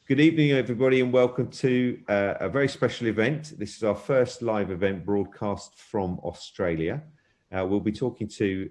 Good evening, everybody, and welcome to a very special event. This is our first live event broadcast from Australia. We'll be talking to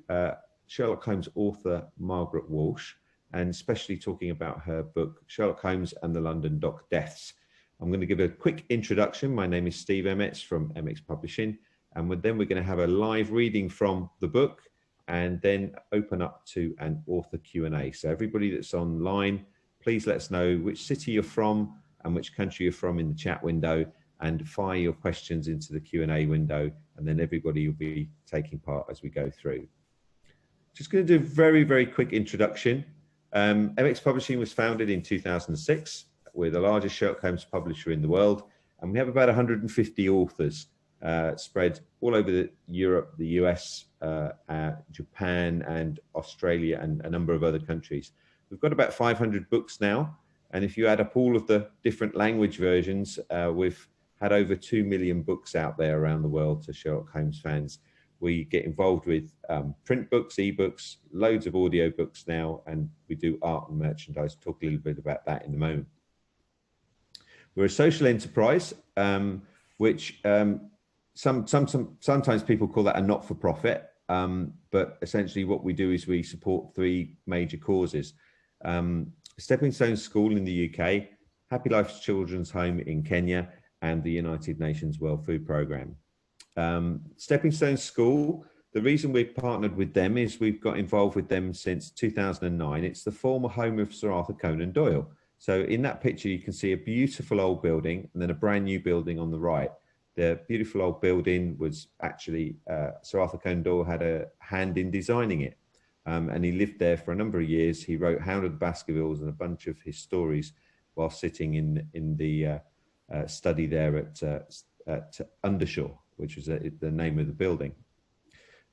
Sherlock Holmes author Margaret Walsh, and especially talking about her book, Sherlock Holmes and the London Dock Deaths. I'm going to give a quick introduction. My name is Steve Emmets from Emmets Publishing, and then we're going to have a live reading from the book and then open up to an author Q&A. So everybody that's online, please let us know which city you're from and which country you're from in the chat window, and fire your questions into the Q&A window, and then everybody will be taking part as we go through. Just going to do a very, very quick introduction. MX Publishing was founded in 2006. We're the largest Sherlock Holmes publisher in the world, and we have about 150 authors spread all over Europe, the US, Japan, and Australia, and a number of other countries. We've got about 500 books now, and if you add up all of the different language versions, we've had over 2 million books out there around the world to Sherlock Holmes fans. We get involved with print books, ebooks, loads of audio books now, and we do art and merchandise. Talk a little bit about that in a moment. We're a social enterprise, which sometimes people call that a not-for-profit, but essentially what we do is we support three major causes. Stepping Stone School in the UK, Happy Life Children's Home in Kenya, and the United Nations World Food Programme. Stepping Stone School, the reason we've partnered with them is we've got involved with them since 2009. It's the former home of Sir Arthur Conan Doyle. So in that picture, you can see a beautiful old building and then a brand new building on the right. The beautiful old building was actually, Sir Arthur Conan Doyle had a hand in designing it. And he lived there for a number of years. He wrote Hound of the Baskervilles and a bunch of his stories while sitting in the study there at Undershaw, which was the name of the building.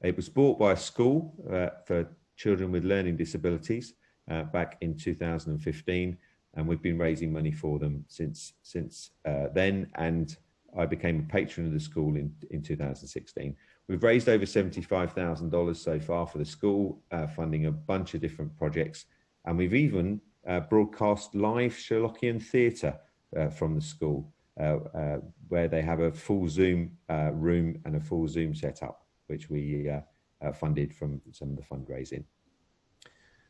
It was bought by a school for children with learning disabilities back in 2015, and we've been raising money for them since then. And I became a patron of the school in 2016. We've raised over $75,000 so far for the school, funding a bunch of different projects. And we've even broadcast live Sherlockian theatre from the school, where they have a full Zoom room and a full Zoom setup, which we funded from some of the fundraising.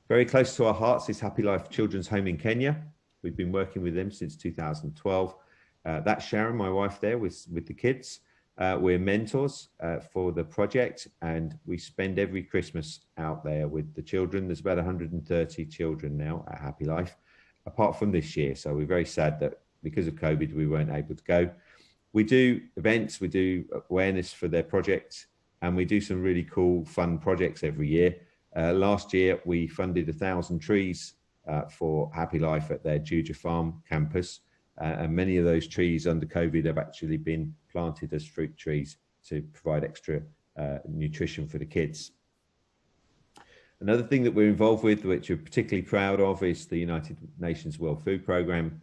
Very close to our hearts is Happy Life Children's Home in Kenya. We've been working with them since 2012. That's Sharon, my wife there, with the kids. We're mentors for the project, and we spend every Christmas out there with the children. There's about 130 children now at Happy Life, apart from this year. So we're very sad that because of COVID, we weren't able to go. We do events, we do awareness for their projects, and we do some really cool, fun projects every year. Last year, we funded 1,000 trees for Happy Life at their Juja Farm campus. And many of those trees under COVID have actually been planted as fruit trees to provide extra nutrition for the kids. Another thing that we're involved with, which we're particularly proud of, is the United Nations World Food Programme.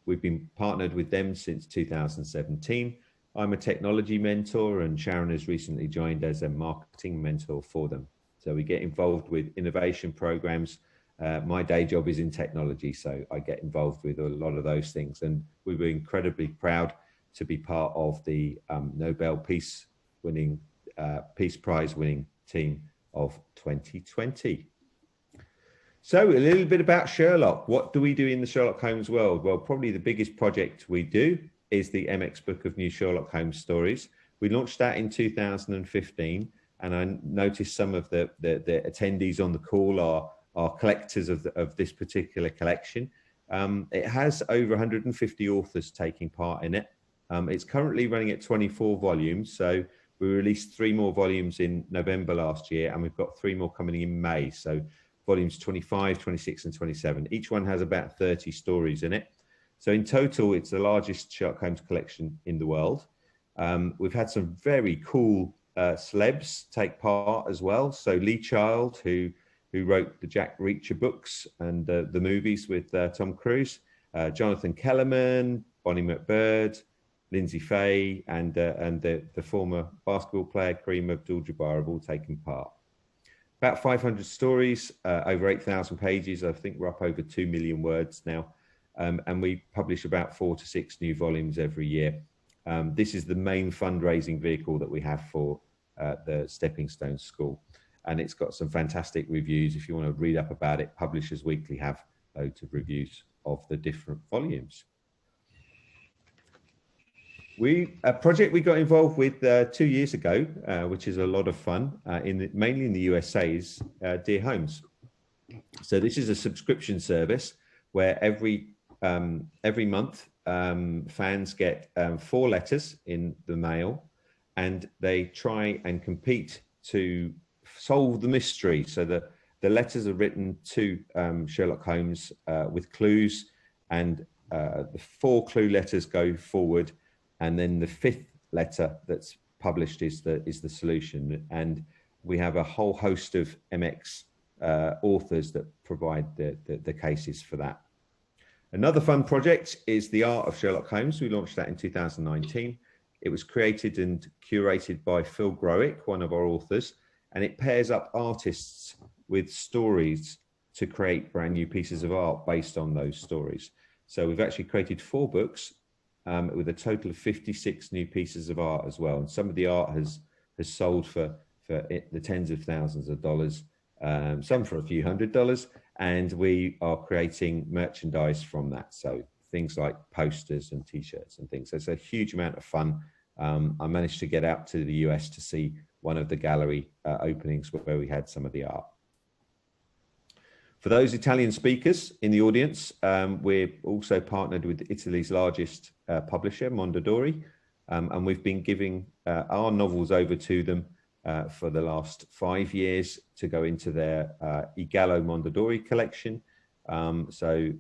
We've been partnered with them since 2017. I'm a technology mentor, and Sharon has recently joined as a marketing mentor for them. So we get involved with innovation programs. My day job is in technology, so I get involved with a lot of those things. And we were incredibly proud to be part of the Nobel Peace Prize winning team of 2020. So a little bit about Sherlock. What do we do in the Sherlock Holmes world? Well, probably the biggest project we do is the MX Book of New Sherlock Holmes Stories. We launched that in 2015, and I noticed some of the attendees on the call are collectors of this particular collection. It has over 150 authors taking part in it. It's currently running at 24 volumes. So we released 3 more volumes in November last year, and we've got 3 more coming in May. So volumes 25, 26, and 27. Each one has about 30 stories in it. So in total, it's the largest Sherlock Holmes collection in the world. We've had some very cool celebs take part as well. So Lee Child, who wrote the Jack Reacher books and the movies with Tom Cruise, Jonathan Kellerman, Bonnie McBird, Lindsay Fay, and the former basketball player Kareem Abdul-Jabbar have all taken part. About 500 stories, over 8,000 pages. I think we're up over 2 million words now. and we publish about 4 to 6 new volumes every year. This is the main fundraising vehicle that we have for the Stepping Stone School, and it's got some fantastic reviews. If you want to read up about it, Publishers Weekly have loads of reviews of the different volumes. A project we got involved with 2 years ago, which is a lot of fun, mainly in the USA, is Dear Holmes. So this is a subscription service where every month fans get 4 letters in the mail, and they try and compete to solve the mystery. So the letters are written to Sherlock Holmes with clues, and the 4 clue letters go forward, and then the 5th letter that's published is the solution. And we have a whole host of MX authors that provide the cases for that. Another fun project is The Art of Sherlock Holmes. We launched that in 2019. It was created and curated by Phil Growick, one of our authors, and it pairs up artists with stories to create brand new pieces of art based on those stories. So we've actually created 4 books with a total of 56 new pieces of art as well. And some of the art has sold for the tens of thousands of dollars, some for a few $100s, and we are creating merchandise from that. So things like posters and t-shirts and things. So it's a huge amount of fun. I managed to get out to the US to see one of the gallery openings where we had some of the art. For those Italian speakers in the audience, we're also partnered with Italy's largest publisher, Mondadori, and we've been giving our novels over to them for the last 5 years to go into their Igallo Mondadori collection. So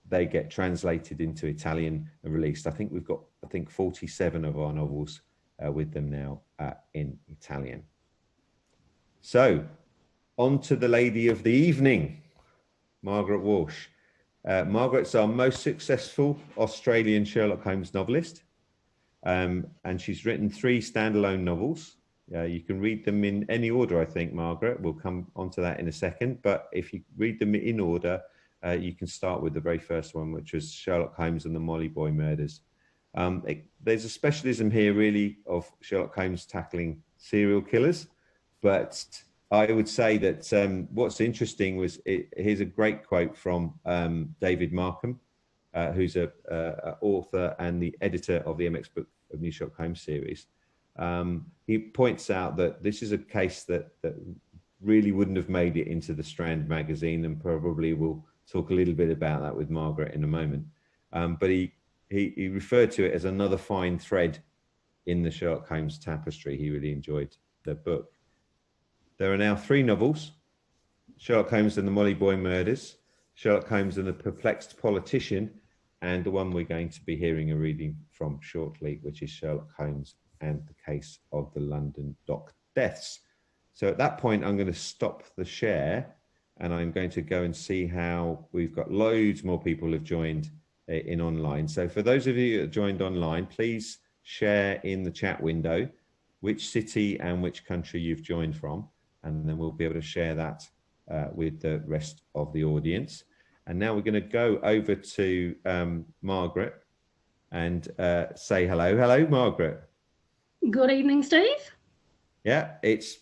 they get translated into Italian and released. I think we've got 47 of our novels with them now in Italian. So on to the lady of the evening, Margaret Walsh. Margaret's our most successful Australian Sherlock Holmes novelist, and she's written 3 standalone novels. You can read them in any order, I think, Margaret. We'll come onto that in a second, but if you read them in order, you can start with the very first one, which was Sherlock Holmes and the Molly Boy Murders. There's a specialism here, really, of Sherlock Holmes tackling serial killers, but I would say that what's interesting was, here's a great quote from David Markham, who's an author and the editor of the MX book of New Sherlock Holmes series. He points out that this is a case that really wouldn't have made it into the Strand magazine, and probably we'll talk a little bit about that with Margaret in a moment. But he referred to it as another fine thread in the Sherlock Holmes tapestry. He really enjoyed the book. There are now 3 novels: Sherlock Holmes and the Molly Boy Murders, Sherlock Holmes and the Perplexed Politician, and the one we're going to be hearing a reading from shortly, which is Sherlock Holmes and the Case of the London Dock Deaths. So at that point, I'm going to stop the share, and I'm going to go and see how we've got loads more people have joined in online. So for those of you that joined online, please share in the chat window which city and which country you've joined from, and then we'll be able to share that with the rest of the audience. And now we're going to go over to Margaret and say hello. Hello, Margaret. Good evening, Steve. Yeah, it's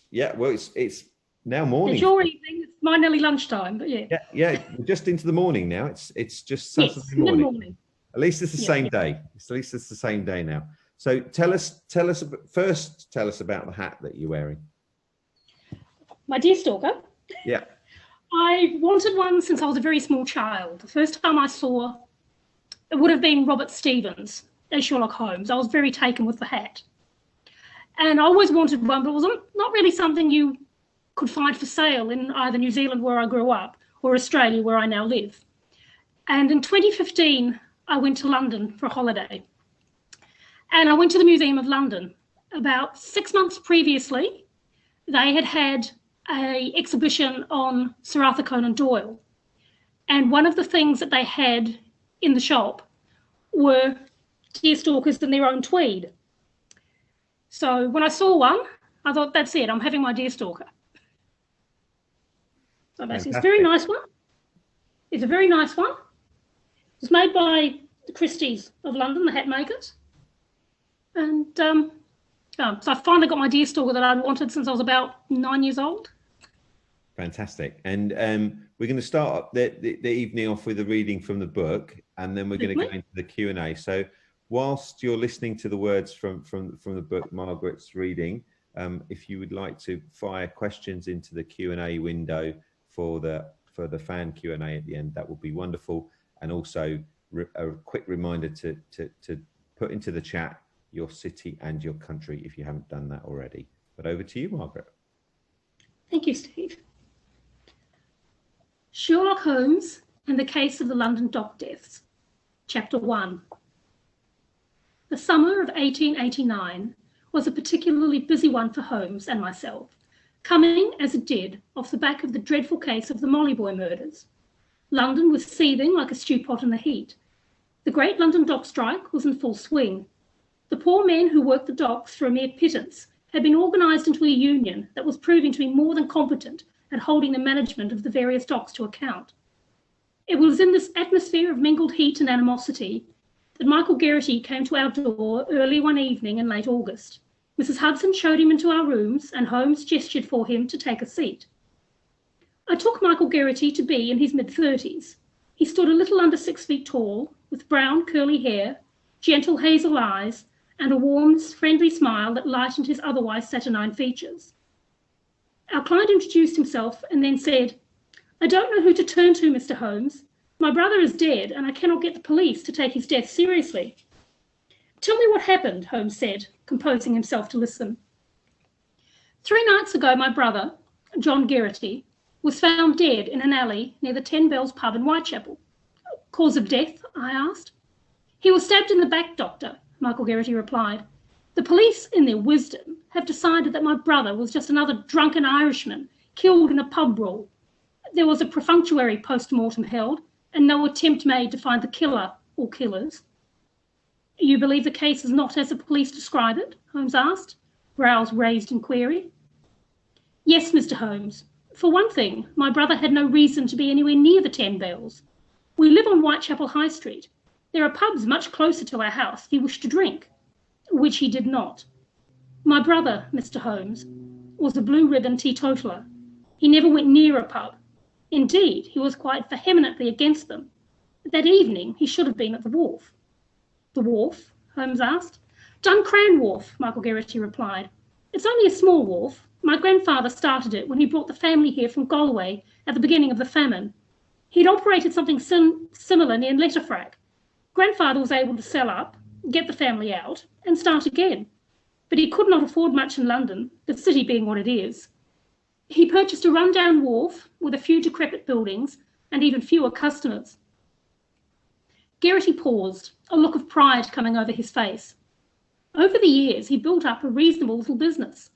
now morning. It's your evening. It's my nearly lunchtime, but yeah. Yeah, we're just into the morning now. It's just Saturday morning. At least it's the same day. At least it's the same day now. So tell us about the hat that you're wearing. My deer stalker. Yeah. I wanted one since I was a very small child. The first time I saw it would have been Robert Stevens as Sherlock Holmes. I was very taken with the hat. And I always wanted one, but it was not really something you could find for sale in either New Zealand, where I grew up, or Australia, where I now live. And in 2015, I went to London for a holiday. And I went to the Museum of London. About 6 months previously, they had an exhibition on Sir Arthur Conan Doyle. And one of the things that they had in the shop were deerstalkers in their own tweed. So when I saw one, I thought, that's it, I'm having my deerstalker. So basically, it's a very nice one. It's a very nice one. was made by the Christies of London, the hat makers. And so I finally got my deerstalker that I'd wanted since I was about 9 years old. Fantastic. And we're going to start the evening off with a reading from the book, and then we're going to go into the Q&A. So whilst you're listening to the words from the book, Margaret's reading, if you would like to fire questions into the Q&A window for the fan Q&A at the end, that would be wonderful. And also a quick reminder to put into the chat your city and your country if you haven't done that already. But over to you, Margaret. Thank you, Steve. Sherlock Holmes and the Case of the London Dock Deaths, Chapter 1. The summer of 1889 was a particularly busy one for Holmes and myself, coming, as it did, off the back of the dreadful case of the Mollyboy murders. London was seething like a stew pot in the heat. The great London dock strike was in full swing. The poor men who worked the docks for a mere pittance had been organised into a union that was proving to be more than competent at holding the management of the various docks to account. It was in this atmosphere of mingled heat and animosity that Michael Geraghty came to our door early one evening in late August. Mrs. Hudson showed him into our rooms, and Holmes gestured for him to take a seat. I took Michael Geraghty to be in his mid-30s. He stood a little under 6 feet tall, with brown curly hair, gentle hazel eyes, and a warm, friendly smile that lightened his otherwise saturnine features. Our client introduced himself and then said, "I don't know who to turn to, Mr. Holmes. My brother is dead, and I cannot get the police to take his death seriously." "Tell me what happened," Holmes said, composing himself to listen. 3 nights ago, my brother, John Geraghty, was found dead in an alley near the 10 Bells pub in Whitechapel. "Cause of death?" I asked. "He was stabbed in the back, Doctor," Michael Geraghty replied. "The police, in their wisdom, have decided that my brother was just another drunken Irishman killed in a pub brawl. There was a perfunctory post-mortem held, and no attempt made to find the killer or killers." "You believe the case is not as the police describe it?" Holmes asked, brows raised in query. "Yes, Mr. Holmes. For one thing, my brother had no reason to be anywhere near the 10 Bells. We live on Whitechapel High Street. There are pubs much closer to our house if he wished to drink," which he did not. "My brother, Mr. Holmes, was a blue ribbon teetotaler. He never went near a pub. Indeed, he was quite vehemently against them. That evening, he should have been at the wharf." "The wharf?" Holmes asked. "Duncran Wharf," Michael Geraghty replied. "It's only a small wharf. My grandfather started it when he brought the family here from Galway at the beginning of the famine. He'd operated something similar near Letterfrack. Grandfather was able to sell up, get the family out, and start again. But he could not afford much in London, the city being what it is. He purchased a run-down wharf with a few decrepit buildings and even fewer customers." Geraghty paused, a look of pride coming over his face. "Over the years, he built up a reasonable little business.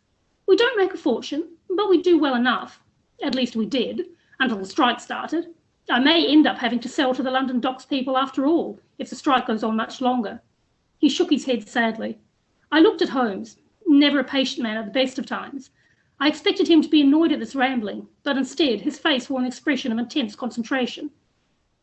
We don't make a fortune, but we do well enough. At least we did, until the strike started. I may end up having to sell to the London docks people after all, if the strike goes on much longer." He shook his head sadly. I looked at Holmes, never a patient man at the best of times. I expected him to be annoyed at this rambling, but instead his face wore an expression of intense concentration.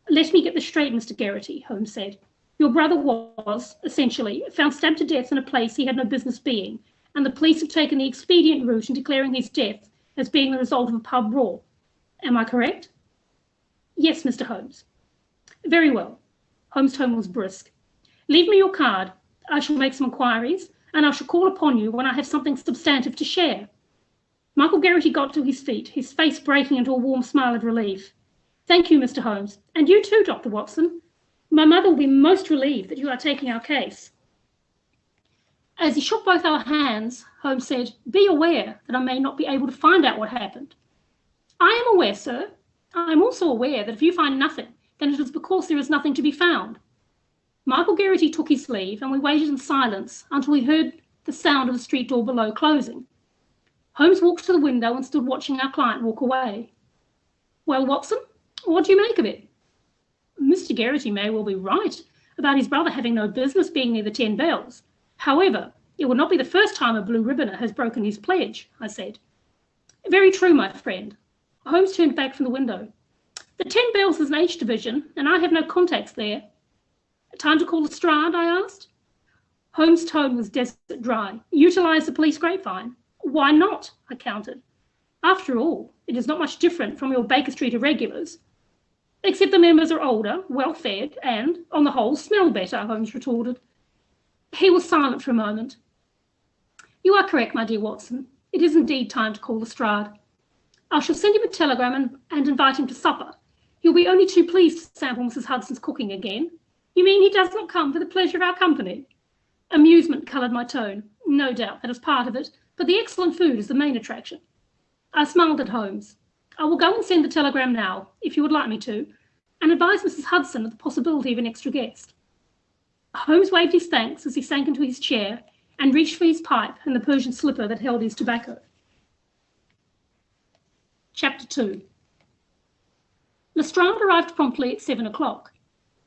"Let me get this straight, Mr. Geraghty," Holmes said. "Your brother was, essentially, found stabbed to death in a place he had no business being, and the police have taken the expedient route in declaring his death as being the result of a pub brawl. Am I correct?" "Yes, Mr. Holmes." "Very well." Holmes' tone was brisk. "Leave me your card. I shall make some inquiries, and I shall call upon you when I have something substantive to share." Michael Geraghty got to his feet, his face breaking into a warm smile of relief. "Thank you, Mr. Holmes. And you too, Dr. Watson. My mother will be most relieved that you are taking our case." As he shook both our hands, Holmes said, "Be aware that I may not be able to find out what happened." "I am aware, sir. I am also aware that if you find nothing, then it is because there is nothing to be found." Michael Geraghty took his leave, and we waited in silence until we heard the sound of the street door below closing. Holmes walked to the window and stood watching our client walk away. "Well, Watson, what do you make of it?" "Mr. Geraghty may well be right about his brother having no business being near the 10 Bells. However, it would not be the first time a blue ribboner has broken his pledge," I said. "Very true, my friend." Holmes turned back from the window. "The 10 Bells is an H division, and I have no contacts there. Time to call Lestrade, I asked. Holmes' tone was desert dry. Utilise the police grapevine. Why not? I countered. After all, it is not much different from your Baker Street irregulars. Except the members are older, well-fed, and, on the whole, smell better, Holmes retorted. He was silent for a moment. You are correct, my dear Watson. It is indeed time to call Lestrade. I shall send him a telegram and invite him to supper. He'll be only too pleased to sample Mrs. Hudson's cooking again. You mean he does not come for the pleasure of our company? Amusement coloured my tone. No doubt that is part of it, but the excellent food is the main attraction. I smiled at Holmes. I will go and send the telegram now, if you would like me to, and advise Mrs. Hudson of the possibility of an extra guest. Holmes waved his thanks as he sank into his chair and reached for his pipe and the Persian slipper that held his tobacco. Chapter 2. Lestrade arrived promptly at 7 o'clock.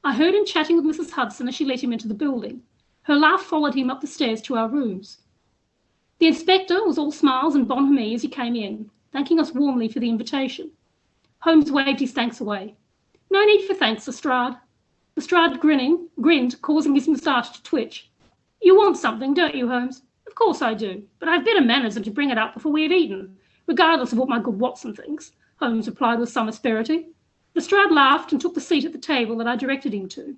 I heard him chatting with Mrs. Hudson as she let him into the building. Her laugh followed him up the stairs to our rooms. The inspector was all smiles and bonhomie as he came in, thanking us warmly for the invitation. Holmes waved his thanks away. No need for thanks, Lestrade. Lestrade grinned, causing his moustache to twitch. You want something, don't you, Holmes? Of course I do, but I have better manners than to bring it up before we have eaten, regardless of what my good Watson thinks, Holmes replied with some asperity. Lestrade laughed and took the seat at the table that I directed him to.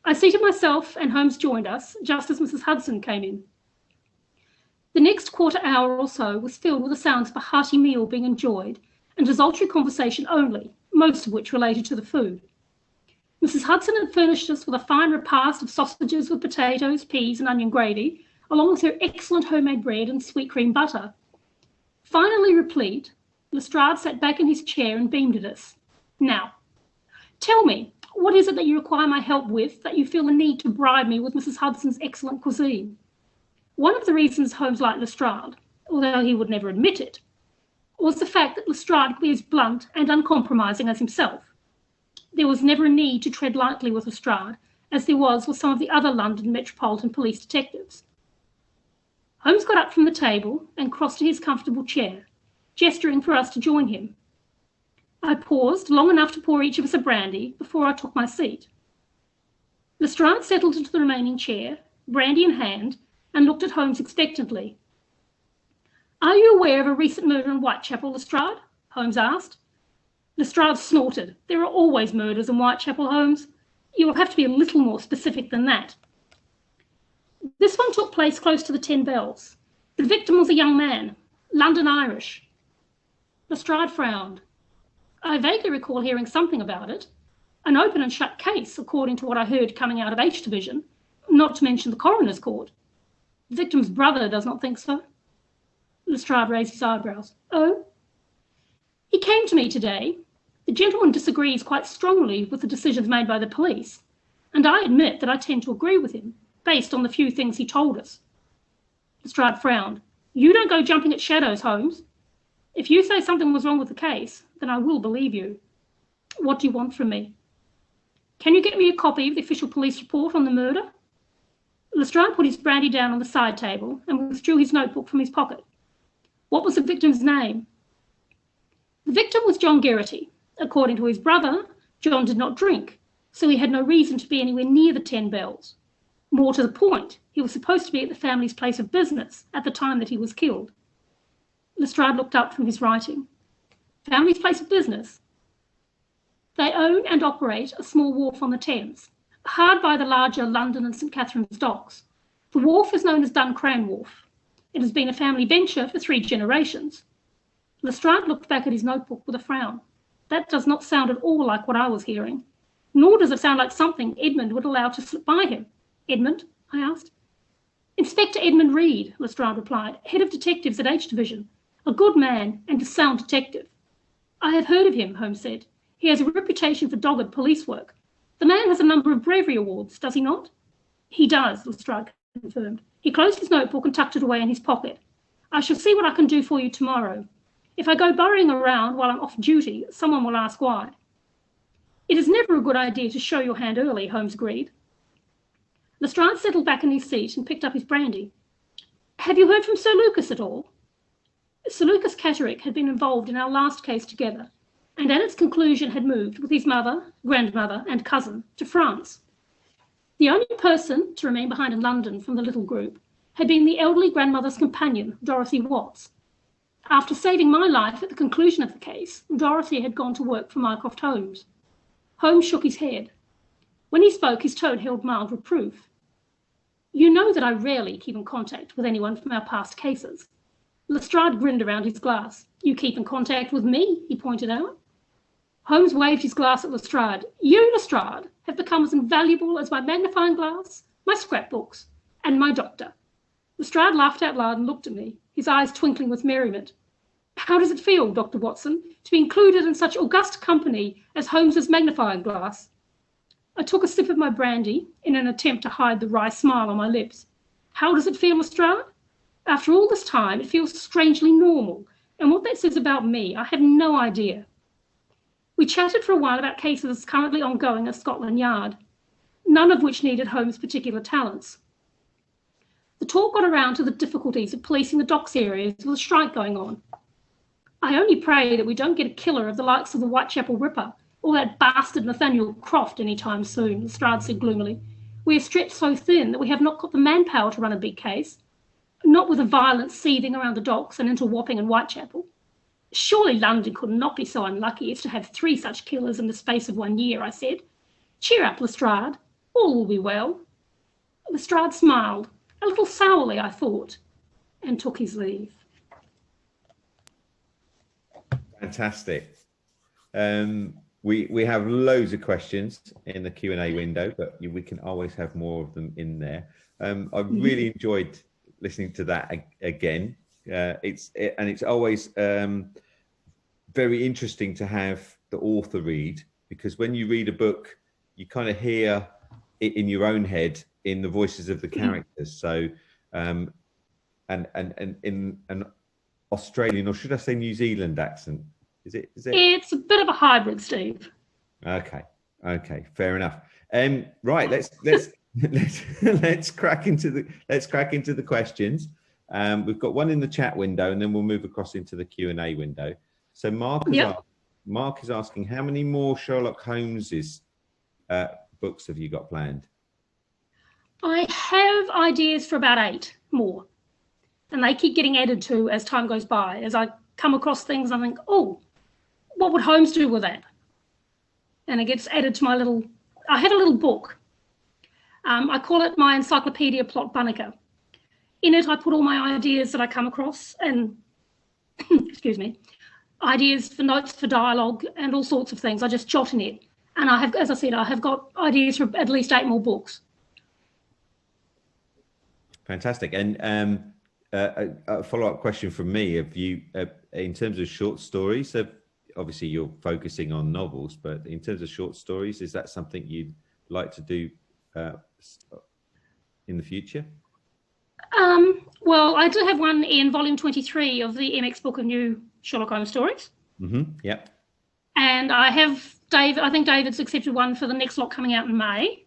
I seated myself and Holmes joined us, just as Mrs. Hudson came in. The next quarter hour or so was filled with the sounds of a hearty meal being enjoyed and desultory conversation only, most of which related to the food. Mrs. Hudson had furnished us with a fine repast of sausages with potatoes, peas and onion gravy, along with her excellent homemade bread and sweet cream butter. Finally replete, Lestrade sat back in his chair and beamed at us. Now, tell me, what is it that you require my help with that you feel the need to bribe me with Mrs. Hudson's excellent cuisine? One of the reasons Holmes liked Lestrade, although he would never admit it, was the fact that Lestrade could be as blunt and uncompromising as himself. There was never a need to tread lightly with Lestrade, as there was with some of the other London Metropolitan Police detectives. Holmes got up from the table and crossed to his comfortable chair, gesturing for us to join him. I paused long enough to pour each of us a brandy before I took my seat. Lestrade settled into the remaining chair, brandy in hand, and looked at Holmes expectantly. Are you aware of a recent murder in Whitechapel, Lestrade? Holmes asked. Lestrade snorted. There are always murders in Whitechapel, Holmes. You will have to be a little more specific than that. This one took place close to the 10 Bells. The victim was a young man, London Irish. Lestrade frowned. I vaguely recall hearing something about it. An open and shut case, according to what I heard coming out of H Division, not to mention the coroner's court. The victim's brother does not think so. Lestrade raised his eyebrows. Oh? He came to me today. The gentleman disagrees quite strongly with the decisions made by the police, and I admit that I tend to agree with him, based on the few things he told us. Lestrade frowned. You don't go jumping at shadows, Holmes. If you say something was wrong with the case, then I will believe you. What do you want from me? Can you get me a copy of the official police report on the murder? Lestrade put his brandy down on the side table and withdrew his notebook from his pocket. What was the victim's name? The victim was John Geraghty. According to his brother, John did not drink, so he had no reason to be anywhere near the 10 Bells. More to the point, he was supposed to be at the family's place of business at the time that he was killed. Lestrade looked up from his writing. Family's place of business? They own and operate a small wharf on the Thames, hard by the larger London and St Catherine's docks. The wharf is known as Duncran Wharf. It has been a family venture for 3 generations. Lestrade looked back at his notebook with a frown. That does not sound at all like what I was hearing, nor does it sound like something Edmund would allow to slip by him. Edmund? I asked. Inspector Edmund Reed, Lestrade replied, head of detectives at H Division. A good man and a sound detective. I have heard of him, Holmes said. He has a reputation for dogged police work. The man has a number of bravery awards, does he not? He does, Lestrade confirmed. He closed his notebook and tucked it away in his pocket. I shall see what I can do for you tomorrow. If I go burrowing around while I'm off duty, someone will ask why. It is never a good idea to show your hand early, Holmes agreed. Lestrade settled back in his seat and picked up his brandy. Have you heard from Sir Lucas at all? Sir Lucas Catterick had been involved in our last case together, and at its conclusion had moved with his mother, grandmother, and cousin to France. The only person to remain behind in London from the little group had been the elderly grandmother's companion, Dorothy Watts. After saving my life at the conclusion of the case, Dorothy had gone to work for Mycroft Holmes. Holmes shook his head. When he spoke, his tone held mild reproof. You know that I rarely keep in contact with anyone from our past cases. Lestrade grinned around his glass. You keep in contact with me, he pointed out. Holmes waved his glass at Lestrade. You, Lestrade, have become as invaluable as my magnifying glass, my scrapbooks, and my doctor. Lestrade laughed out loud and looked at me, his eyes twinkling with merriment. How does it feel, Dr. Watson, to be included in such august company as Holmes's magnifying glass? I took a sip of my brandy in an attempt to hide the wry smile on my lips. How does it feel, Lestrade? After all this time, it feels strangely normal, and what that says about me, I have no idea. We chatted for a while about cases currently ongoing at Scotland Yard, none of which needed Holmes' particular talents. The talk got around to the difficulties of policing the docks areas with a strike going on. I only pray that we don't get a killer of the likes of the Whitechapel Ripper or that bastard Nathaniel Croft any time soon, Lestrade said gloomily. We are stretched so thin that we have not got the manpower to run a big case, not with the violence seething around the docks and into Wapping and Whitechapel. Surely London could not be so unlucky as to have 3 such killers in the space of 1 year, I said. Cheer up, Lestrade. All will be well. Lestrade smiled, a little sourly, I thought, and took his leave. Fantastic. We have loads of questions in the Q&A window, but we can always have more of them in there. I really enjoyed listening to that again. It's always very interesting to have the author read, because when you read a book, you kind of hear it in your own head in the voices of the characters. So, and in an Australian, or should I say New Zealand accent? Is it? It's a bit of a hybrid, Steve. Okay, fair enough. Right, let's crack into the questions. We've got one in the chat window, and then we'll move across into the Q&A window. So Mark is asking, how many more Sherlock Holmes's books have you got planned? I have ideas for about 8 more, and they keep getting added to as time goes by. As I come across things, I think, oh, what would Holmes do with that? And it gets added to my little, I have a little book. I call it my Encyclopedia Plot Bunniker. In it, I put all my ideas that I come across and, excuse me, ideas for notes for dialogue and all sorts of things. I just jot in it. And I have, as I said, I have got ideas for at least 8 more books. Fantastic. And a follow-up question from me. Have you, in terms of short stories, obviously you're focusing on novels, but in terms of short stories, is that something you'd like to do in the future? Well, I do have one in volume 23 of the MX book of new Sherlock Holmes stories. Yep. And I have I think David's accepted one for the next lot coming out in May.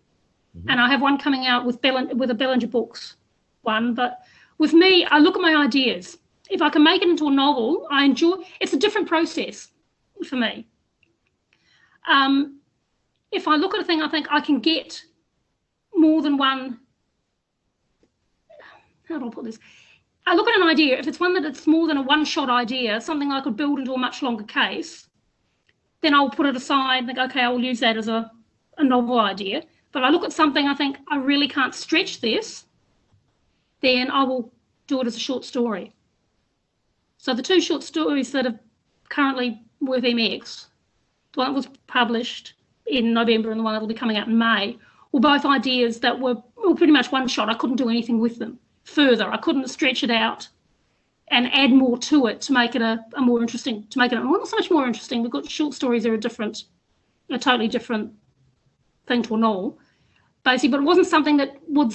And I have one coming out with a Bellinger Books one. But with me, I look at my ideas. If I can make it into a novel, I enjoy. It's a different process for me. If I look at a thing, I think I can get more than one. How do I put this? I look at an idea. If it's one that it's more than a one-shot idea, something I could build into a much longer case, then I'll put it aside and think, okay, I will use that as a novel idea. But I look at something, I think I really can't stretch this, then I will do it as a short story. So the 2 short stories that are currently with MX, the one that was published in November and the one that will be coming out in May, were both ideas that were pretty much one shot. I couldn't do anything with them further. I couldn't stretch it out and add more to it to make it a more interesting, to make it not so much more interesting, because short stories are a totally different thing to a novel, basically, but it wasn't something that would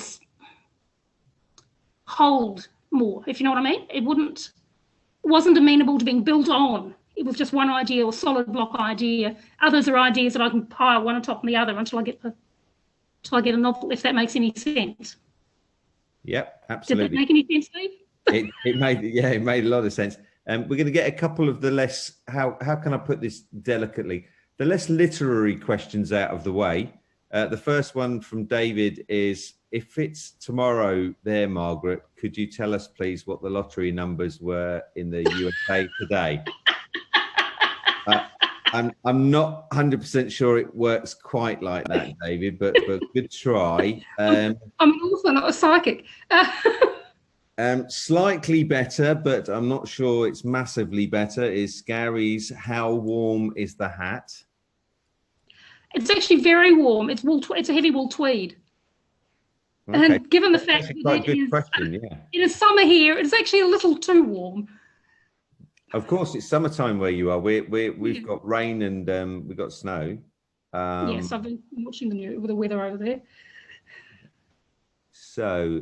hold more, if you know what I mean. It wasn't amenable to being built on. It was just one idea or solid block idea. Others are ideas that I can pile one on top of the other until I get a novel, if that makes any sense. Yep, absolutely. Did that make any sense, Steve? it made a lot of sense. We're going to get a couple of the less, how can I put this delicately, the less literary questions out of the way. The first one from David is, if it's tomorrow there, Margaret, could you tell us, please, what the lottery numbers were in the USA today? I'm not 100% sure it works quite like that, David, but good try. I'm an author, not a psychic. Slightly better, but I'm not sure it's massively better, is Gary's how warm is the hat? It's actually very warm. It's wool. It's a heavy wool tweed. Okay. And given the fact that it is summer here, it's actually a little too warm. Of course, it's summertime where you are. We've got rain and we've got snow. Yes, I've been watching the weather over there. So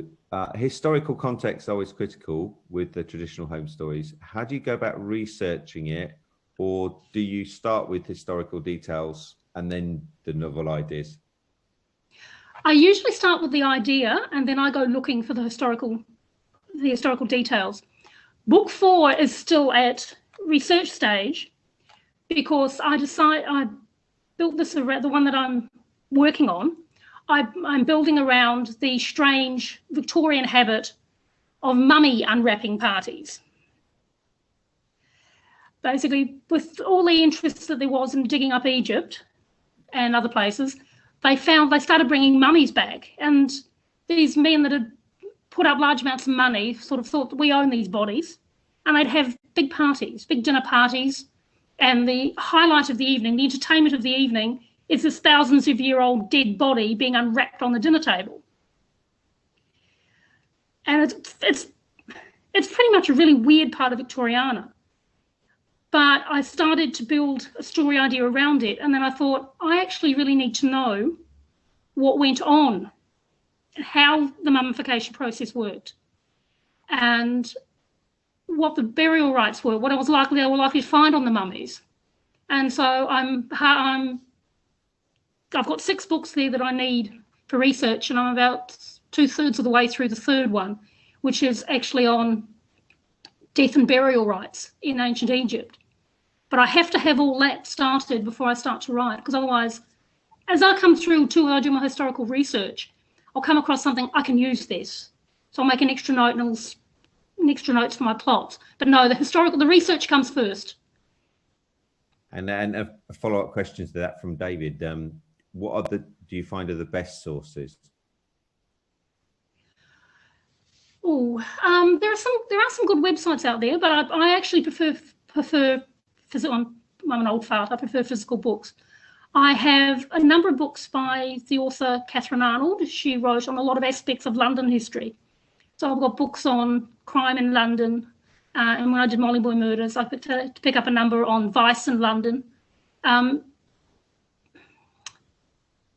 historical context is always critical with the traditional home stories. How do you go about researching it, or do you start with historical details and then the novel ideas? I usually start with the idea and then I go looking for the historical details. Book 4 is still at research stage because I built this around the one that I'm working on. I'm building around the strange Victorian habit of mummy unwrapping parties. Basically, with all the interest that there was in digging up Egypt and other places, they started bringing mummies back, and these men that had put up large amounts of money sort of thought that we own these bodies, and they'd have big parties, big dinner parties, and the highlight of the evening, the entertainment of the evening, is this thousands-of-year-old dead body being unwrapped on the dinner table. And it's pretty much a really weird part of Victoriana. But I started to build a story idea around it, and then I thought, I actually really need to know what went on, how the mummification process worked, and what the burial rites were, what they were likely to find on the mummies. And so I've got 6 books there that I need for research, and I'm about 2/3 of the way through the 3rd one, which is actually on death and burial rites in ancient Egypt. But I have to have all that started before I start to write, because otherwise, as I come through too, I do my historical research, I'll come across something, I can use this. So I'll make an extra note and extra notes for my plots. But no, the research comes first. And a follow-up question to that from David. What do you find are the best sources? Oh, there are some good websites out there, but I actually prefer physical. I'm an old fart. I prefer physical books. I have a number of books by the author Catherine Arnold. She wrote on a lot of aspects of London history. So I've got books on crime in London, and when I did Molly Boy Murders, I picked to pick up a number on Vice in London.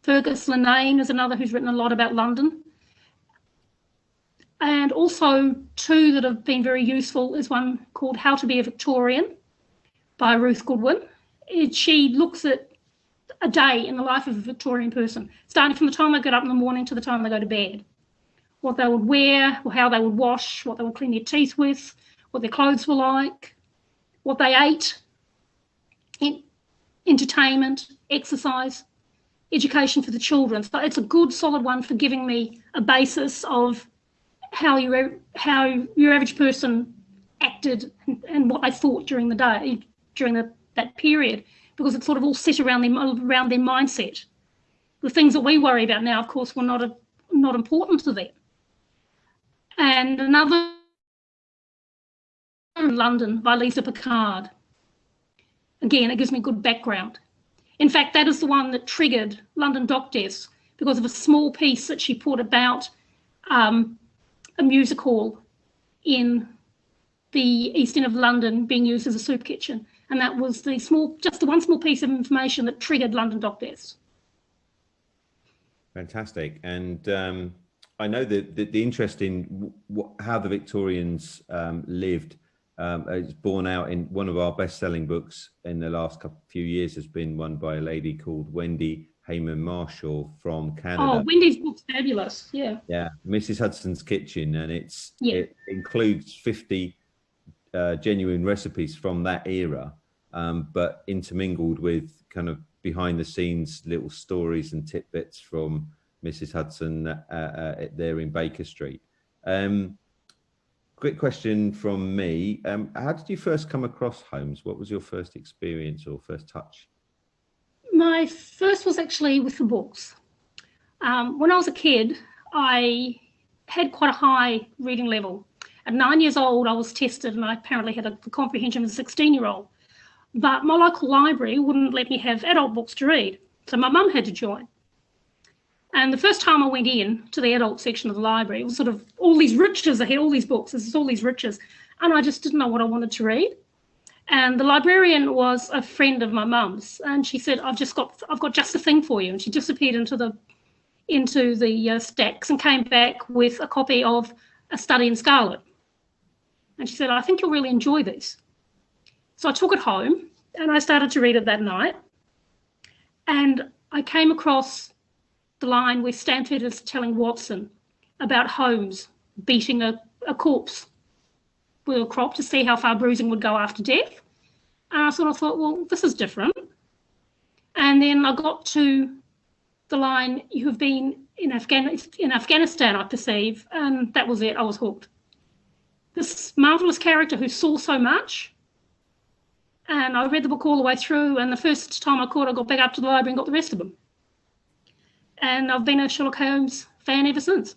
Fergus Linnane is another who's written a lot about London. And also 2 that have been very useful is one called How to Be a Victorian by Ruth Goodwin. She looks at a day in the life of a Victorian person, starting from the time they get up in the morning to the time they go to bed. What they would wear, how they would wash, what they would clean their teeth with, what their clothes were like, what they ate, entertainment, exercise, education for the children. So it's a good solid one for giving me a basis of how your average person acted and what they thought during the day, during that period, because it's sort of all set around their mindset. The things that we worry about now, of course, were not important to them. And another in London by Lisa Picard. Again, it gives me good background. In fact, that is the one that triggered London dock deaths because of a small piece that she put about a music hall in the East End of London being used as a soup kitchen. And that was just the one small piece of information that triggered London dock deaths. Fantastic. And I know that the interest in how the Victorians lived is borne out in one of our best-selling books in the last few years. Has been one by a lady called Wendy Hayman Marshall from Canada. Oh, Wendy's book's fabulous. Yeah. Yeah, Mrs. Hudson's Kitchen, and it includes 50 genuine recipes from that era, but intermingled with kind of behind the scenes little stories and tidbits from Mrs. Hudson there in Baker Street. Quick question from me. How did you first come across Holmes? What was your first experience or first touch? My first was actually with the books. When I was a kid, I had quite a high reading level. At 9 years old, I was tested and I apparently had the comprehension of a 16-year-old. But my local library wouldn't let me have adult books to read, so my mum had to join. And the first time I went in to the adult section of the library, it was sort of all these riches. I had all these books, there's all these riches, and I just didn't know what I wanted to read. And the librarian was a friend of my mum's, and she said, I've got just the thing for you. And she disappeared into the stacks and came back with a copy of A Study in Scarlet. And she said, I think you'll really enjoy this. So I took it home and I started to read it that night. And I came across the line where Stanford is telling Watson about Holmes beating a corpse with a crop to see how far bruising would go after death. And I sort of thought, well, this is different. And then I got to the line, you have been in Afghanistan, I perceive, and that was it. I was hooked. This marvellous character who saw so much, and I read the book all the way through, and the first time I got back up to the library and got the rest of them. And I've been a Sherlock Holmes fan ever since.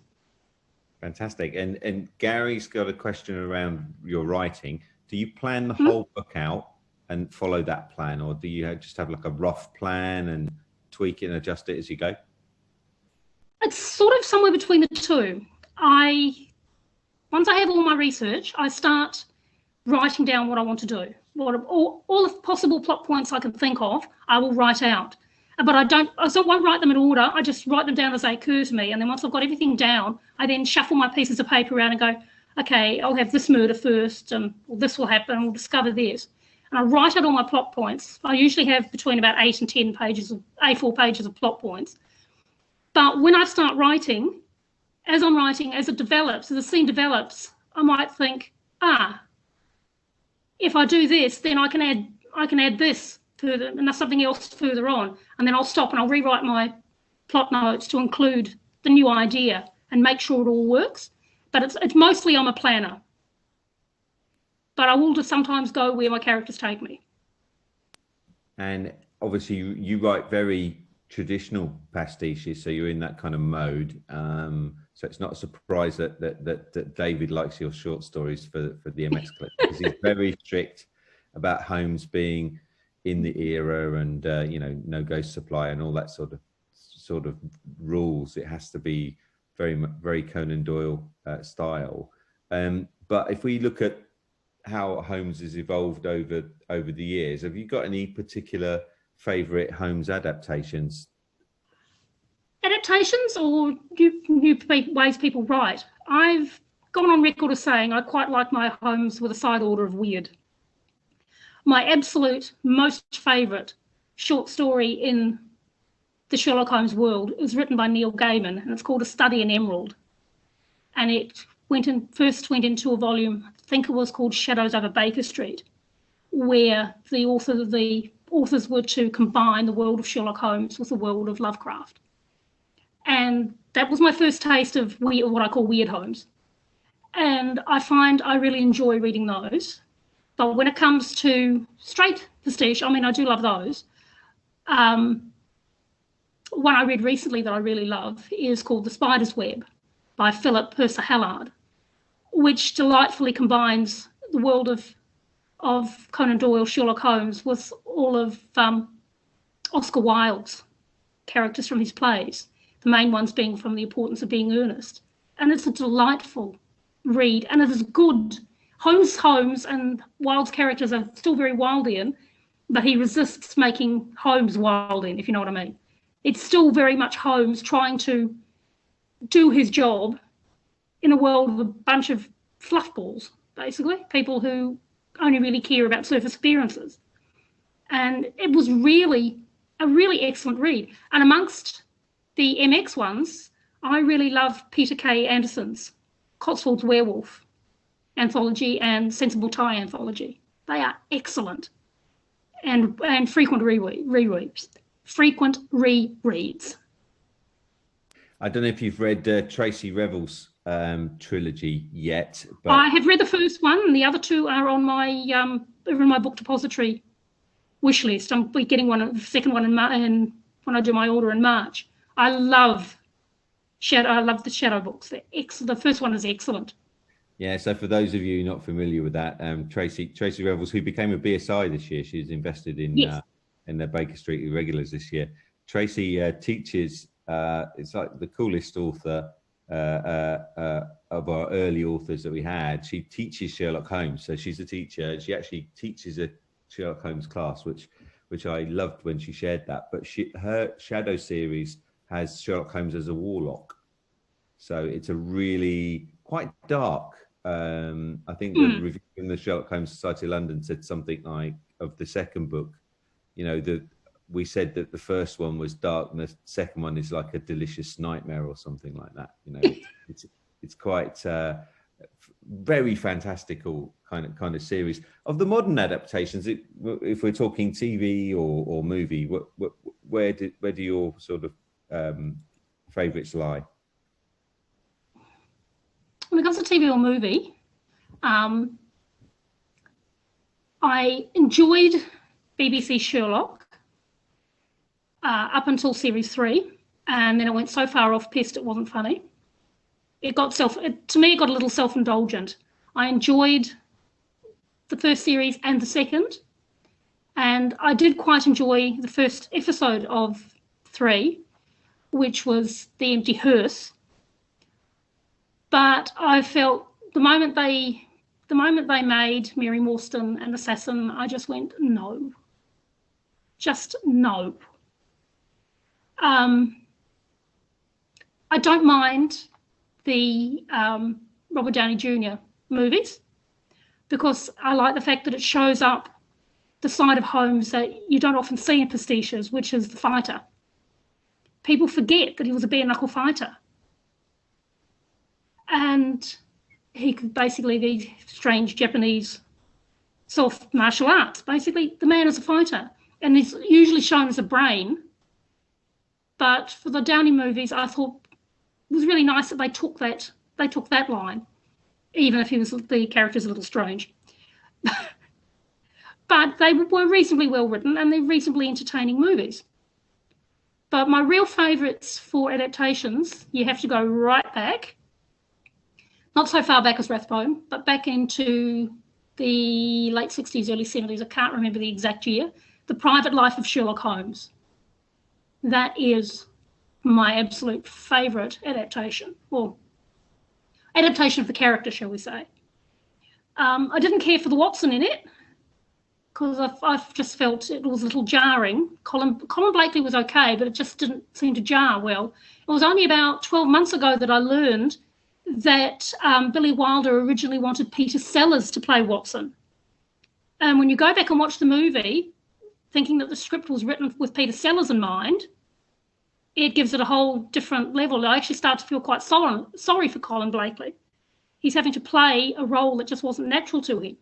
Fantastic. And Gary's got a question around your writing. Do you plan the whole book out and follow that plan, or do you just have like a rough plan and tweak it and adjust it as you go? It's sort of somewhere between the two. Once I have all my research, I start writing down what I want to do. All the possible plot points I can think of, I will write out. But I won't write them in order. I just write them down as they occur to me. And then once I've got everything down, I then shuffle my pieces of paper around and go, okay, I'll have this murder first, and this will happen, we'll discover this. And I write out all my plot points. I usually have between about 8 and 10 pages of A4 pages of plot points. But when I start writing, as it develops, as the scene develops, I might think, if I do this, then I can add this further, and there's something else further on, and then I'll stop and I'll rewrite my plot notes to include the new idea and make sure it all works. But it's mostly I'm a planner. But I will just sometimes go where my characters take me. And obviously you write very traditional pastiches, so you're in that kind of mode. So it's not a surprise that David likes your short stories for the MX Clip, because he's very strict about Holmes being in the era and no ghost supply and all that sort of rules. It has to be very Conan Doyle style. But if we look at how Holmes has evolved over the years, have you got any particular favorite Holmes adaptations? Adaptations or new ways people write? I've gone on record as saying I quite like my Holmes with a side order of weird. My absolute most favourite short story in the Sherlock Holmes world is written by Neil Gaiman, and it's called A Study in Emerald. And it first went into a volume, I think it was called Shadows Over Baker Street, where the authors were to combine the world of Sherlock Holmes with the world of Lovecraft. And that was my first taste of what I call weird Holmes. And I find I really enjoy reading those. But when it comes to straight pastiche, I do love those. One I read recently that I really love is called The Spider's Web by Philip Percy Hallard, which delightfully combines the world of Conan Doyle, Sherlock Holmes, with all of Oscar Wilde's characters from his plays, the main ones being from The Importance of Being Earnest. And it's a delightful read, and it is good. Holmes and Wilde's characters are still very Wildian, but he resists making Holmes Wildian, if you know what I mean. It's still very much Holmes trying to do his job in a world of a bunch of fluffballs, basically, people who only really care about surface appearances. And it was really a really excellent read. And amongst the MX ones, I really love Peter K. Anderson's Cotswold's Werewolf anthology and Sensible Tie anthology. They are excellent and frequent rereads. frequent rereads. I don't know if you've read Tracy Revel's trilogy yet, but I have read the first one, and the other two are on my book depository wish list. I'm getting the second one in when I do my order in March. I love the Shadow books. The first one is excellent. Yeah, so for those of you not familiar with that, Tracy Revels, who became a BSI this year, she's invested in the Baker Street Irregulars this year. Tracy teaches. It's like the coolest author of our early authors that we had. She teaches Sherlock Holmes, so she's a teacher. She actually teaches a Sherlock Holmes class, which I loved when she shared that. But her Shadow series has Sherlock Holmes as a warlock, so it's a really quite dark. I think the review in the Sherlock Holmes Society of London said something like, of the second book, we said that the first one was dark and the second one is like a delicious nightmare or something like that. It's quite very fantastical kind of series. Of the modern adaptations, if we're talking TV or movie, where do your sort of favourites lie? When it comes to TV or movie, I enjoyed BBC Sherlock up until series 3, and then it went so far off piste it wasn't funny. To me, it got a little self-indulgent. I enjoyed the first series and the second, and I did quite enjoy the first episode of 3, which was The Empty Hearse. But I felt the moment they made Mary Morstan an assassin, I just went, no. Just no. I don't mind the Robert Downey Jr. movies, because I like the fact that it shows up the side of Holmes that you don't often see in pastiches, which is the fighter. People forget that he was a bare-knuckle fighter. And he could basically be strange Japanese soft martial arts. Basically, the man is a fighter, and he's usually shown as a brain. But for the Downey movies, I thought it was really nice that they took that line, even if the character's a little strange. But they were reasonably well written, and they're reasonably entertaining movies. But my real favourites for adaptations, you have to go right back. Not so far back as Rathbone, but back into the late 60s, early 70s. I can't remember the exact year. The Private Life of Sherlock Holmes. That is my absolute favourite adaptation, or adaptation of the character, shall we say. I didn't care for the Watson in it, because I've just felt it was a little jarring. Colin Blakely was okay, but it just didn't seem to jar well. It was only about 12 months ago that I learned that Billy Wilder originally wanted Peter Sellers to play Watson. And when you go back and watch the movie, thinking that the script was written with Peter Sellers in mind, it gives it a whole different level. I actually start to feel quite sorry for Colin Blakely. He's having to play a role that just wasn't natural to him.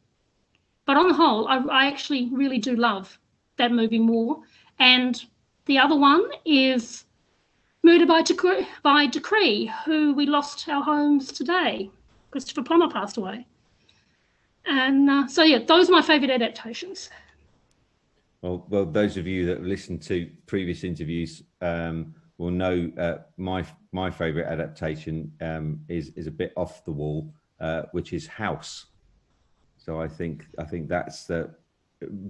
But on the whole, I actually really do love that movie more. And the other one is Murder by Decree, who we lost our Holmes today. Christopher Plummer passed away. And so, yeah, those are my favourite adaptations. Well, those of you that listened to previous interviews will know my favourite adaptation is a bit off the wall, which is House. So I think that's a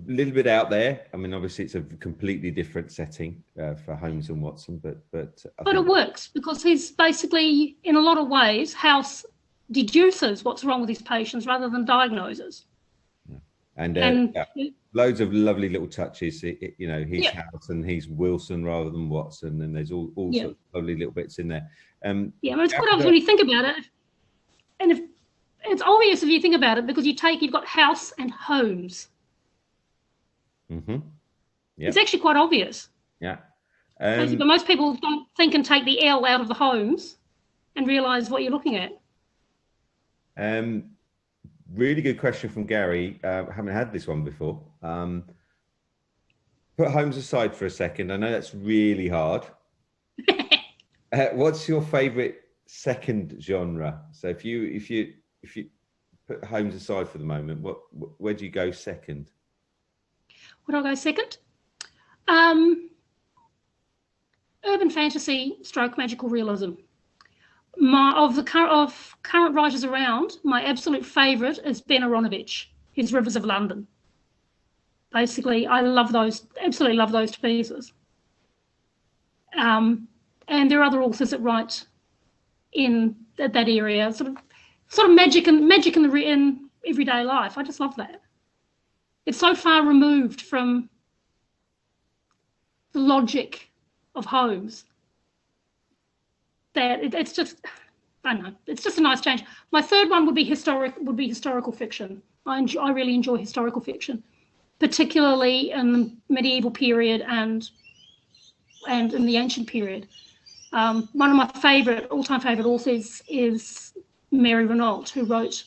little bit out there. I mean, obviously it's a completely different setting for Holmes and Watson, but it works, because he's basically, in a lot of ways, House deduces what's wrong with his patients rather than diagnoses. And loads of lovely little touches. He's House and he's Wilson rather than Watson, and there's all sorts of lovely little bits in there. It's quite obvious when you think about it, and if it's obvious if you think about it, because you've got House and Holmes. Mm-hmm. Yeah. It's actually quite obvious. Yeah. But most people don't think and take the L out of the Holmes and realise what you're looking at. Really good question from Gary. I haven't had this one before. put Holmes aside for a second. I know that's really hard. What's your favourite second genre? So if you put Holmes aside for the moment, where do you go second? Would I go second? Urban fantasy stroke magical realism. Of current writers around, my absolute favourite is Ben Aronovich, his Rivers of London. Basically, I love those, absolutely love those pieces. And there are other authors that write in that area, sort of magic in everyday life. I just love that. It's so far removed from the logic of Holmes that it's just, I don't know, it's just a nice change. My third one would be historical fiction. I really enjoy historical fiction, particularly in the medieval period and in the ancient period. One of my all-time favourite authors is Mary Renault, who wrote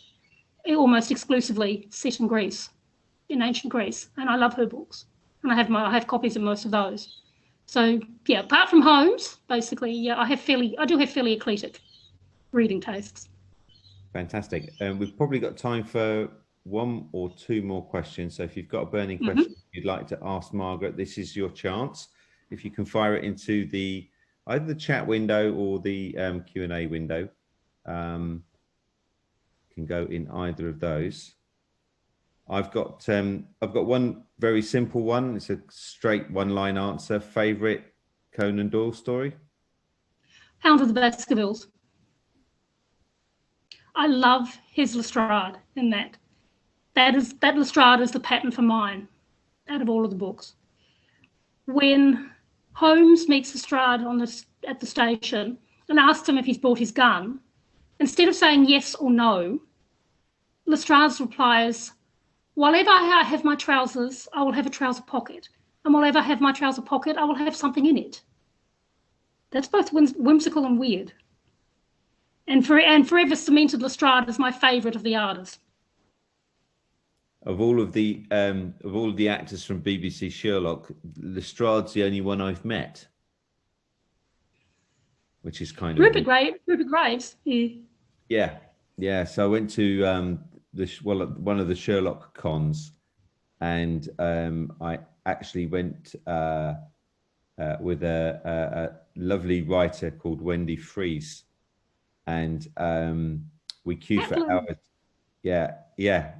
almost exclusively set in Greece, in ancient Greece, and I love her books, and I have copies of most of those. So yeah, apart from Holmes, basically, yeah, I do have fairly eclectic reading tastes. Fantastic. We've probably got time for one or two more questions. So if you've got a burning question you'd like to ask Margaret, this is your chance. If you can fire it into either the chat window or the Q&A window, can go in either of those. I've got one very simple one. It's a straight one-line answer. Favorite Conan Doyle story? Hound of the Baskervilles. I love his Lestrade in that. That Lestrade is the pattern for mine out of all of the books. When Holmes meets Lestrade at the station and asks him if he's brought his gun, instead of saying yes or no, Lestrade's reply is, "Whilever I have my trousers, I will have a trouser pocket, and whilever I have my trouser pocket, I will have something in it." That's both whimsical and weird, and forever cemented Lestrade as my favourite of the artists. Of all of the actors from BBC Sherlock, Lestrade's the only one I've met, which is kind of Rupert Graves. Yeah. So I went to one of the Sherlock cons, and I actually went with a lovely writer called Wendy Fries, and we queued for hours. Yeah.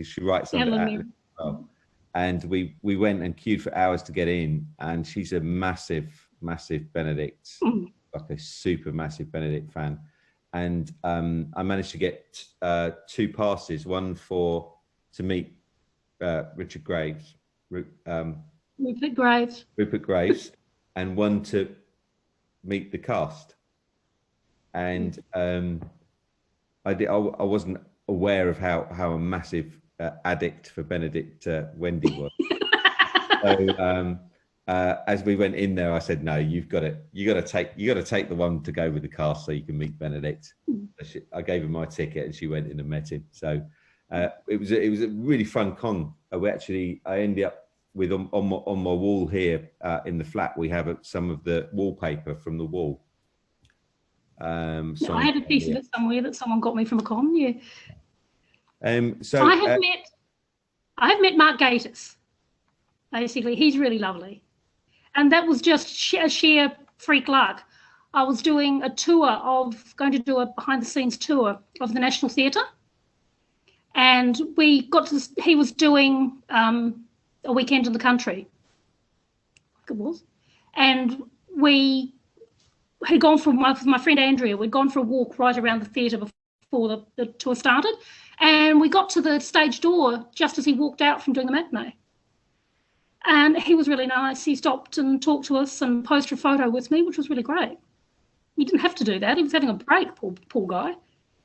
She writes on that as well. And we went and queued for hours to get in, and she's a massive Benedict, like a super massive Benedict fan. And I managed to get 2 passes, one to meet Rupert Graves, and one to meet the cast. And I wasn't aware of how a massive addict for Benedict Wendy was. So as we went in there, I said, "No, you got to take the one to go with the cast so you can meet Benedict." I gave her my ticket, and she went in and met him. So it was a really fun con. I ended up with on my wall here in the flat. We have some of the wallpaper from the wall. I have a piece of it somewhere that someone got me from a con. Yeah. So I have met Mark Gatiss. Basically, he's really lovely, and that was just sheer freak luck. I was going to do a behind-the-scenes tour of the National Theatre, and he was doing a weekend in the country. It was, and we had gone for my friend Andrea. We'd gone for a walk right around the theatre before the tour started, and we got to the stage door just as he walked out from doing the matinee. And he was really nice. He stopped and talked to us and posed a photo with me, which was really great. He didn't have to do that. He was having a break, poor guy.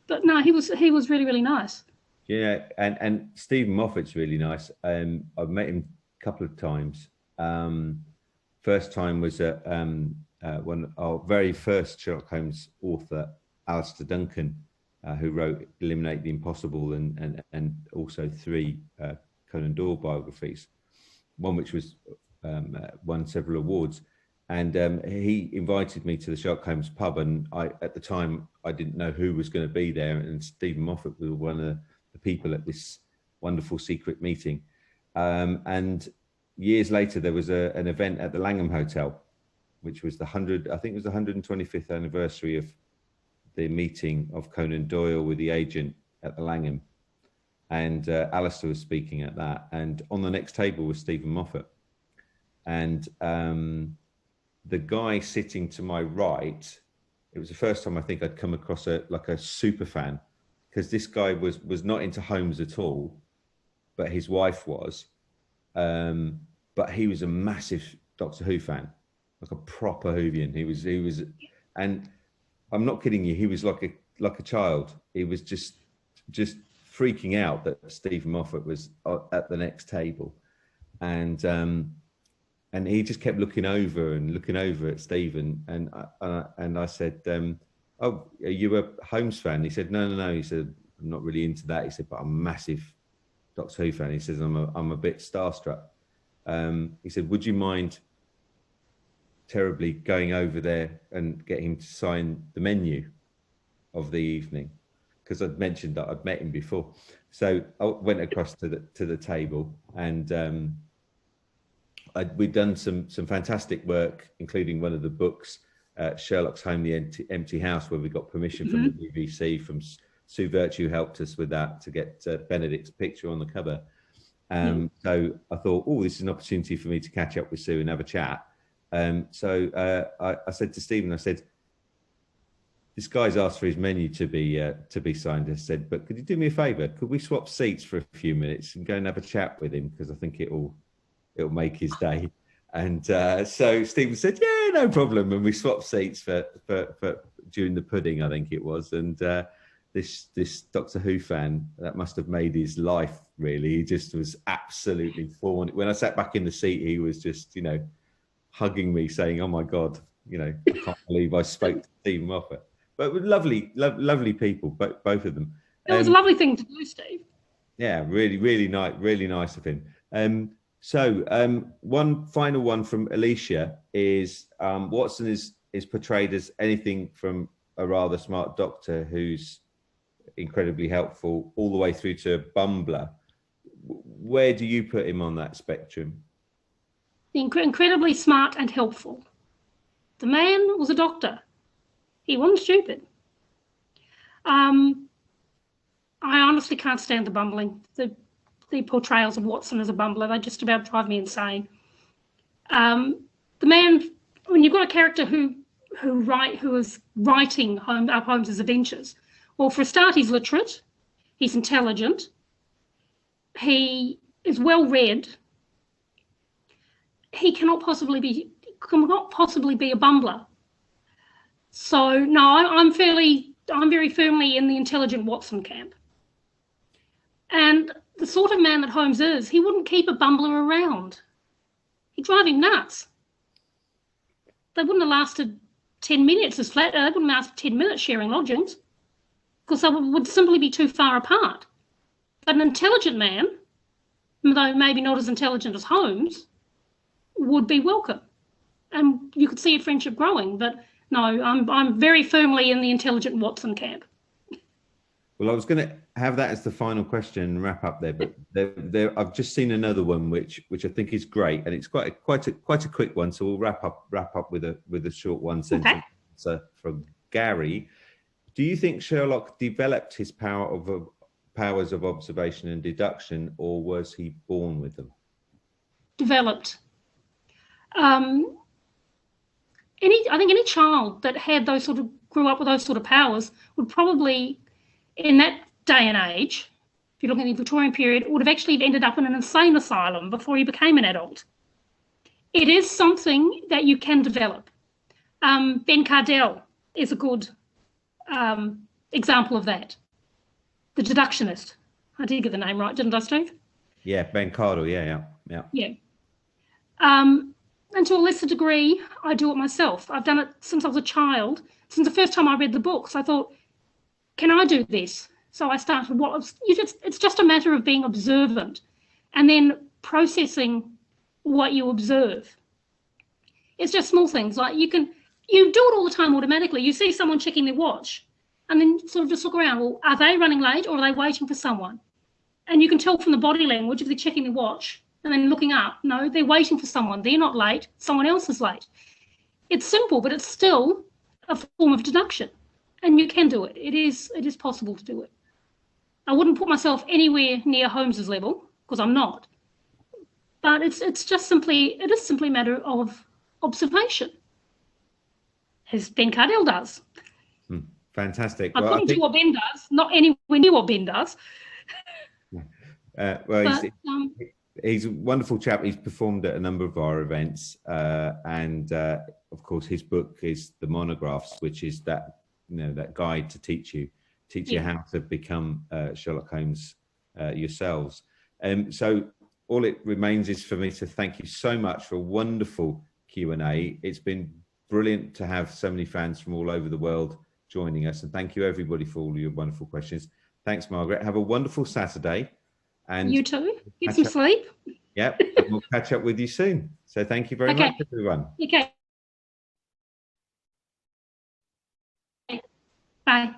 But no, he was really, really nice. Yeah, and Stephen Moffat's really nice. I've met him a couple of times. First time was when our very first Sherlock Holmes author, Alistair Duncan, who wrote Eliminate the Impossible and also 3 Conan Doyle biographies. one which was won several awards. And he invited me to the Sherlock Holmes pub, and at the time I didn't know who was going to be there, and Stephen Moffat was one of the people at this wonderful secret meeting. And years later, there was an event at the Langham Hotel, which was the 125th anniversary of the meeting of Conan Doyle with the agent at the Langham. And Alistair was speaking at that, and on the next table was Stephen Moffat. And the guy sitting to my right, it was the first time I think I'd come across a super fan, because this guy was not into Holmes at all, but his wife was. But he was a massive Doctor Who fan, like a proper Whovian. He was, and I'm not kidding you, he was like a child. He was just freaking out that Stephen Moffat was at the next table, and he just kept looking over at Stephen, and I said, "Oh, are you a Holmes fan?" He said, "No." He said, "I'm not really into that." He said, "But I'm a massive Doctor Who fan." He says, "I'm a bit starstruck." He said, "Would you mind terribly going over there and get him to sign the menu of the evening?" Because I'd mentioned that I'd met him before. So I went across to the table, and we'd done some fantastic work, including one of the books, Sherlock's Home, the Empty House, where we got permission from the BBC, from Sue Virtue helped us with that to get Benedict's picture on the cover. So I thought, oh, this is an opportunity for me to catch up with Sue and have a chat. So I said to Stephen, I said, "This guy's asked for his menu to be signed." I said, "But could you do me a favour? Could we swap seats for a few minutes and go and have a chat with him? Because I think it'll make his day." And so Stephen said, "Yeah, no problem." And we swapped seats for during the pudding, I think it was. And this Doctor Who fan, that must have made his life, really. He just was absolutely fawn. When I sat back in the seat, he was just, hugging me, saying, "Oh my God, I can't believe I spoke to Stephen Moffat." But lovely people, both of them. It was a lovely thing to do, Steve. Yeah, really nice of him. So one final one from Alicia is Watson is portrayed as anything from a rather smart doctor who's incredibly helpful all the way through to a bumbler. Where do you put him on that spectrum? Incredibly smart and helpful. The man was a doctor. He wasn't stupid. I honestly can't stand the bumbling. The portrayals of Watson as a bumbler, they just about drive me insane. The man, when you've got a character who is writing Holmes's adventures, well, for a start, he's literate, he's intelligent, he is well read. He cannot possibly be a bumbler. So no, I'm very firmly in the intelligent Watson camp. And the sort of man that Holmes is, he wouldn't keep a bumbler around. He'd drive him nuts. They wouldn't have lasted 10 minutes as flat. They wouldn't last 10 minutes sharing lodgings, because they would simply be too far apart. But an intelligent man, though maybe not as intelligent as Holmes, would be welcome, and you could see a friendship growing. But no, I'm very firmly in the intelligent Watson camp. Well, I was going to have that as the final question and wrap up there, but I've just seen another one which I think is great, and it's quite a quick one. So we'll wrap up with a short one sentence from Gary. Do you think Sherlock developed his powers of observation and deduction, or was he born with them? Developed. I think any child that had grew up with those sort of powers would probably, in that day and age, if you're looking at the Victorian period, would have actually ended up in an insane asylum before he became an adult. It is something that you can develop. Ben Cardell is a good example of that. The deductionist. I did get the name right, didn't I, Steve? Yeah, Ben Cardell. Yeah. And to a lesser degree, I do it myself. I've done it since I was a child. Since the first time I read the books, I thought, can I do this? So I started. It's just a matter of being observant and then processing what you observe. It's just small things, like you do it all the time automatically. You see someone checking their watch and then sort of just look around. Well, are they running late or are they waiting for someone? And you can tell from the body language if they're checking their watch and then looking up. No, they're waiting for someone. They're not late. Someone else is late. It's simple, but it's still a form of deduction. And you can do it. It is possible to do it. I wouldn't put myself anywhere near Holmes's level because I'm not. But it is simply a matter of observation, as Ben Cardell does. Fantastic. I couldn't do what Ben does, not anywhere near what Ben does. He's a wonderful chap. He's performed at a number of our events, and of course, his book is The Monographs, which is that guide to teach you how to become Sherlock Holmes yourselves. So all it remains is for me to thank you so much for a wonderful Q&A. It's been brilliant to have so many fans from all over the world joining us, and thank you everybody for all your wonderful questions. Thanks, Margaret. Have a wonderful Saturday. And you too. Get some sleep. Yep, and we'll catch up with you soon. So thank you very much, everyone. Okay. Bye.